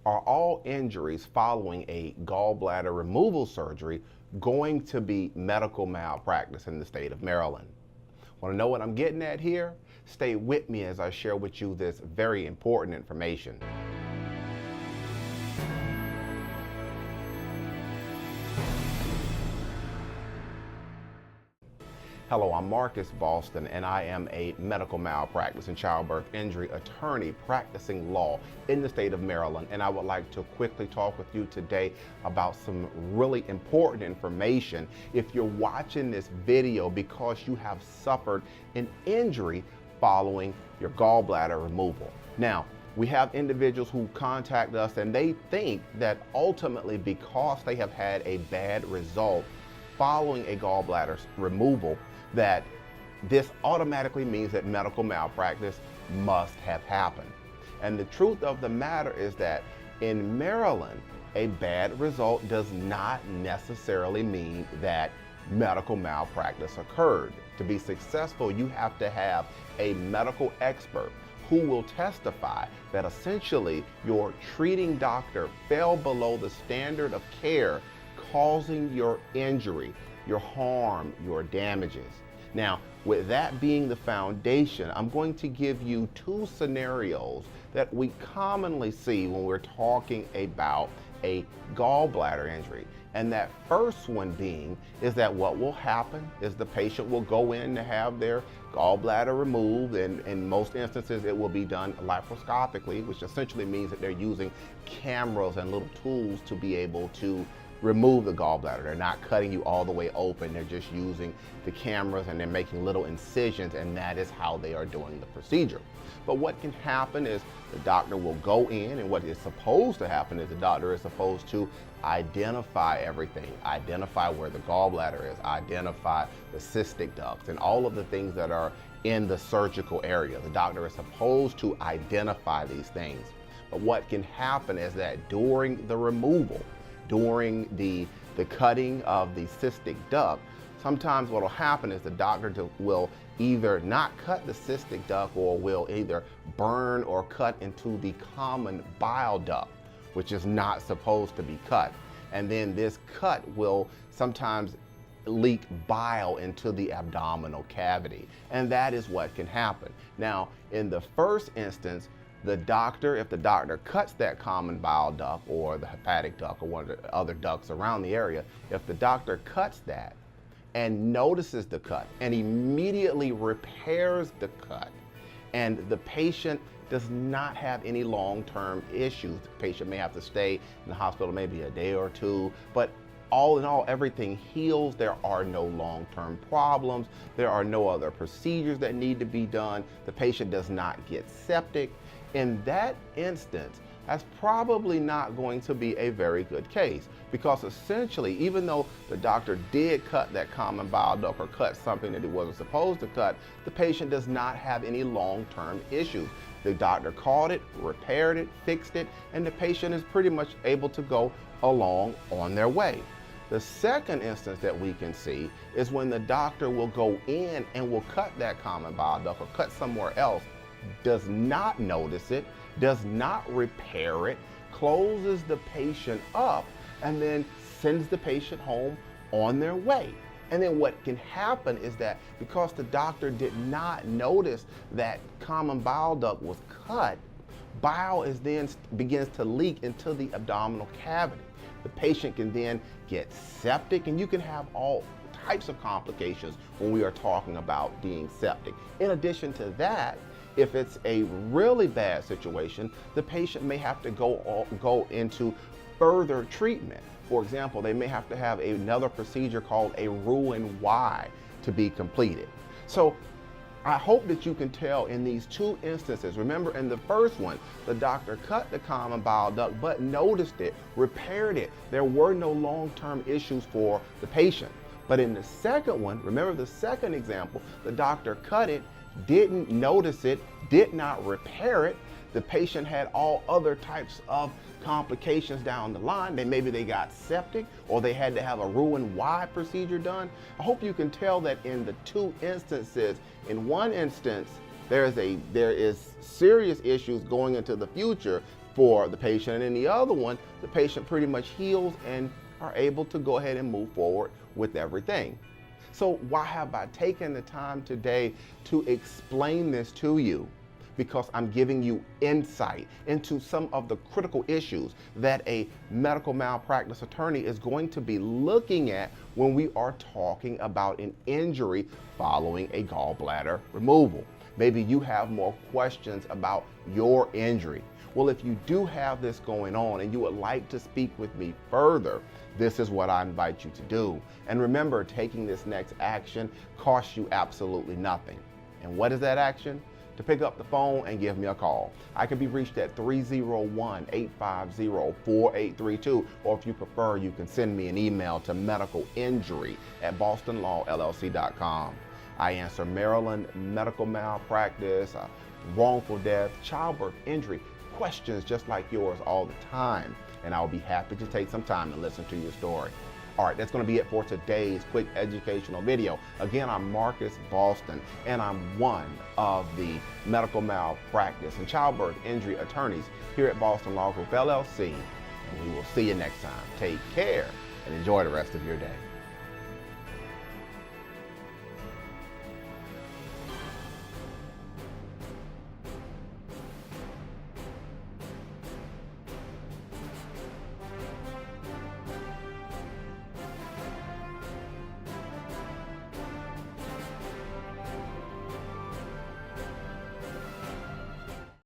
Are all injuries following a gallbladder removal surgery going to be medical malpractice in the state of Maryland? Want to know what I'm getting at here? Stay with me as I share with you this very important information. Hello, I'm Marcus Boston, and I am a medical malpractice and childbirth injury attorney practicing law in the state of Maryland. And I would like to quickly talk with you today about some really important information if you're watching this video because you have suffered an injury following your gallbladder removal. Now, we have individuals who contact us and they think that ultimately because they have had a bad result following a gallbladder removal, that this automatically means that medical malpractice must have happened. And the truth of the matter is that in Maryland, a bad result does not necessarily mean that medical malpractice occurred. To be successful, you have to have a medical expert who will testify that essentially your treating doctor fell below the standard of care, causing your injury, your harm, your damages. Now, with that being the foundation, I'm going to give you two scenarios that we commonly see when we're talking about a gallbladder injury. And that first one being is that what will happen is the patient will go in to have their gallbladder removed, and in most instances it will be done laparoscopically, which essentially means that they're using cameras and little tools to be able to remove the gallbladder. They're not cutting you all the way open. They're just using the cameras and they're making little incisions, and that is how they are doing the procedure. But what can happen is the doctor will go in, and what is supposed to happen is the doctor is supposed to identify everything, identify where the gallbladder is, identify the cystic ducts, and all of the things that are in the surgical area. The doctor is supposed to identify these things. But what can happen is that during the removal, during the cutting of the cystic duct, sometimes what will happen is the doctor will either not cut the cystic duct or will either burn or cut into the common bile duct, which is not supposed to be cut. And then this cut will sometimes leak bile into the abdominal cavity. And that is what can happen. Now, in the first instance, the doctor, if the doctor cuts that common bile duct or the hepatic duct or one of the other ducts around the area, if the doctor cuts that and notices the cut and immediately repairs the cut, and the patient does not have any long-term issues, the patient may have to stay in the hospital maybe a day or two, but all in all, everything heals. There are no long-term problems. There are no other procedures that need to be done. The patient does not get septic. In that instance, that's probably not going to be a very good case, because essentially, even though the doctor did cut that common bile duct or cut something that he wasn't supposed to cut, the patient does not have any long-term issues. The doctor caught it, repaired it, fixed it, and the patient is pretty much able to go along on their way. The second instance that we can see is when the doctor will go in and will cut that common bile duct or cut somewhere else, does not notice it, does not repair it, closes the patient up, and then sends the patient home on their way. And then what can happen is that because the doctor did not notice that common bile duct was cut, bile is then begins to leak into the abdominal cavity. The patient can then get septic, and you can have all types of complications when we are talking about being septic. In addition to that, if it's a really bad situation, the patient may have to go into further treatment. For example, they may have to have another procedure called a Roux-en-Y to be completed. So I hope that you can tell in these two instances. Remember, in the first one, the doctor cut the common bile duct but noticed it, repaired it. There were no long-term issues for the patient. But in the second one, remember the second example, the doctor cut it, didn't notice it, did not repair it. The patient had all other types of complications down the line. Maybe they got septic, or they had to have a Roux-en-Y procedure done. I hope you can tell that in the two instances, in one instance, there is serious issues going into the future for the patient. And in the other one, the patient pretty much heals and are able to go ahead and move forward with everything. So why have I taken the time today to explain this to you? Because I'm giving you insight into some of the critical issues that a medical malpractice attorney is going to be looking at when we are talking about an injury following a gallbladder removal. Maybe you have more questions about your injury. Well, if you do have this going on and you would like to speak with me further, this is what I invite you to do. And remember, taking this next action costs you absolutely nothing. And what is that action? To pick up the phone and give me a call. I can be reached at 301-850-4832, or if you prefer, you can send me an email to medicalinjury@bostonlawllc.com. I answer Maryland medical malpractice, wrongful death, childbirth injury questions just like yours all the time, and I'll be happy to take some time and listen to your story. All right, that's going to be it for today's quick educational video. Again, I'm Marcus Boston, and I'm one of the medical malpractice and childbirth injury attorneys here at Boston Law Group LLC. And we will see you next time. Take care and enjoy the rest of your day.